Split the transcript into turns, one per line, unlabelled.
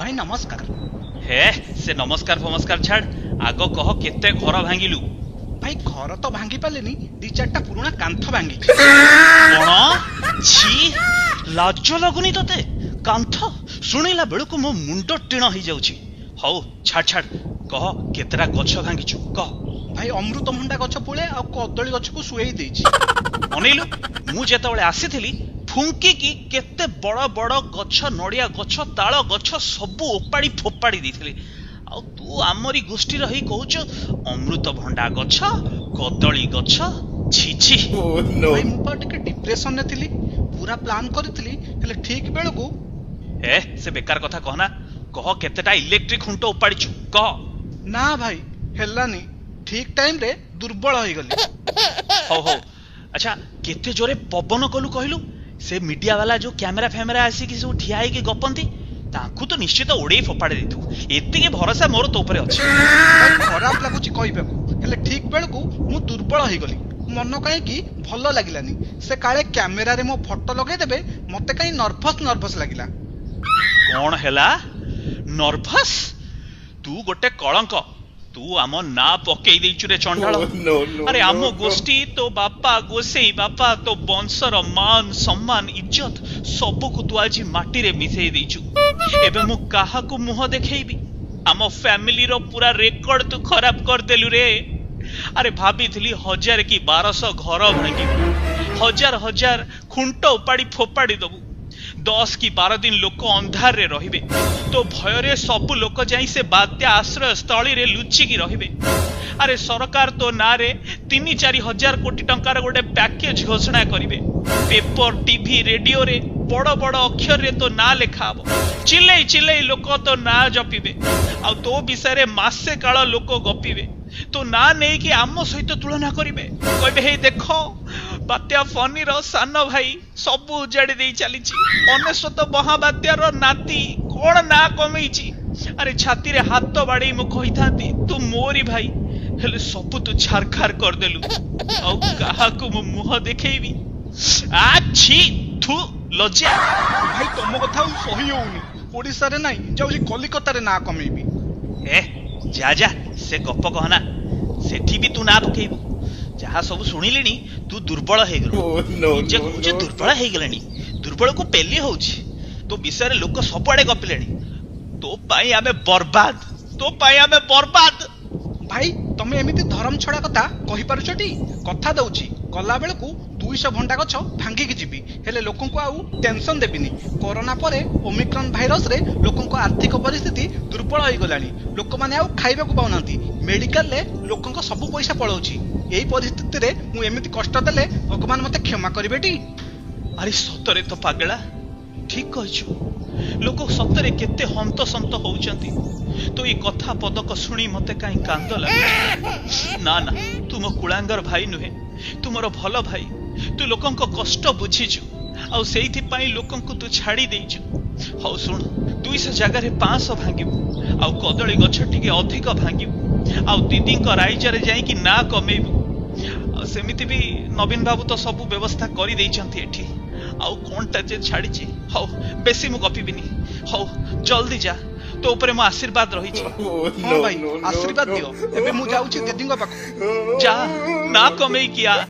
भाई नमस्कार।
हे से नमस्कार फमस्कार छाड़, आग कह केते घर भांगिलु?
भाई घर तो भांगी पालेनी, दी चारटा पुराना कांथ भांगी।
कौन छी लाज लगुनी तते? कांथ शुणिला बेलू मो मुंड टीण हो जाउची। हौ छाड़ छाड़, कह केतरा गछ भांगिचु कह।
भाई अमृतभंडा गछ पुळे आ कदली गछ को सुएई देइछि।
अनिलु मु जेतबेले आसीथिली फुंकी की केते बड़ बड़ गछ, नड़िया गछ, ताल गछ सबु ओपाड़ी फोपाड़ी देथिली। आ तू आमरी गोष्ठी रही कहूच अमृतभंडा गछ, कदली गछ, छी छी।
भाई मु पर टिके डिप्रेशन ने थिली, पूरा प्लान करथिली, हेले ठीक बेलू को
ए से बेकार कथा कहना। कह केतेटा इलेक्ट्रिक खुंट ओपाड़ीचु कह।
ना भाई हेलानी, ठीक टाइम रे दुर्बल होई गली।
हो अच्छा केते जोरे पवन कलु कहलु? से मीडिया वाला जो कैमरा फैमरा आसी कि सब ठिया कि गपंती, तांकु तो निश्चित उड़े फोपाड़ी देथु। एतिके भरोसा मोर तो ऊपर अछि।
खराब लागुची कहबेकु, हेले ठीक बेलू मु दुर्बल होई गली। मन काहे कि भलो लागिलानी। से काळे कैमरा रे मो फोटो लगे देबे, मते काहे नर्वस लागिला।
कौन हैला नर्वस? तू गोटे कलंक, तू आम ना पकई देइचु रे चंडाल। अरे आम गोष्ठी तो बापा गोसेई बापा तो वंशर मान सम्मान इज्जत सबु को तू आज माटी रे मिसेई देइचु। एबे मु काहा को मुह देखैबी? आम फैमिली रो पूरा रेकॉर्ड तू खराब कर देलु रे। अरे भाबीथिली 1000 की 1200 घर भांगी, हजार खुंट उपाड़ी फोपाड़ी दबु, 10 की 12 दिन लोक अंधार रे रहिबे। तो भय रे सब लोक जाई से बात्या आश्रय स्थली रे लुचिकी रहिबे। अरे सरकार तो ना रे 3-4 हजार कोटी टंकार गोटे पैकेज घोषणा करिवे। पेपर टीवी रेडियो रे बड़ बड़ अक्षर रे तो ना लेखा हबो। चिल्लै लोक तो ना जपिबे। आ तो विषय रे मासे काल लोक गपिबे। तो ना नहीं कि आम सहित तुलना करिवे, कहबे हे देखो बात्या फनी रो सान भाई सबु उजाड़ी दे चलीची। अनेशत महाबात्यार नाती कौन ना कमेची। अरे छाती रे हाथ तो बाड़ी मु कहि थाती तू मोरी भाई, हेले सबु तू छारखार कर देलु। औ काहा को मु मुह देखैबी? आछि थू लज्जा।
भाई तुम कथा सही होउनी। ओडिसा रे नाही जाउली कलिकता रे ना कमेबी।
ए जा जा से गप कहना, सेठी भी तू ना पकेबू। जहा सब सुनिलेनी तू दुर्बल हे गलो। जे कहूचे दुर्बल हे गलेनी, दुर्बल को पेली होउची। तो विषय रे लोक सबआडे गपिलेनी। तो पाई आमे बर्बाद, तो पाई आमे बर्बाद।
भाई तमे एमिति धर्म छड़ा कथा कहि पारुछटी? कथा दउची गला बेलकू 200 भंडा गछ भांगी की जीवी, हेले लोकन को आउ टेंशन देबिनी। कोरोना परे ओमिक्रॉन भाइरस रे लोकन को आर्थिक परिस्थिति दुर्बल होई गलानी। लोक माने आउ खाइबा को पाउनांती। मेडिकल रे लोकन को सब पैसा पळौची। एई परिस्थिति रे मु एमिति कष्ट देले भगवान मते क्षमा करिबेटी।
अरे सतरे तो पागला ठीक कहछु। लोक सतरे केते हंत संत होउचंती। तो ये कथा पदक सुनी मते काई कांद लागे। ना ना तू मो कुलांगर भाई नुहे, तू मोर भल भाई। तू लोकन को कष्ट बुझीचु, आ सेइथि पई लोकन को तू छाड़ी देइचु। हौ सुन 200 जगह रे 500 भांगिबु, आ कदली गछ टिके अधिक भांगिबु, आ दीदी को राइजर जाई कि ना कमेबु। आ सेमिति भी नवीन बाबू तो सब व्यवस्था करि देइचंती एठी। आउ कोनटा जे छाड़ीची। हौ बेसी मु गपिबिनी। हौ जल्दी जा, तो ऊपर मो आशीर्वाद रही।
हां भाई आशीर्वाद दियो। एबे मु जाउची दीदी को पाखो।
जा ना कमे किया।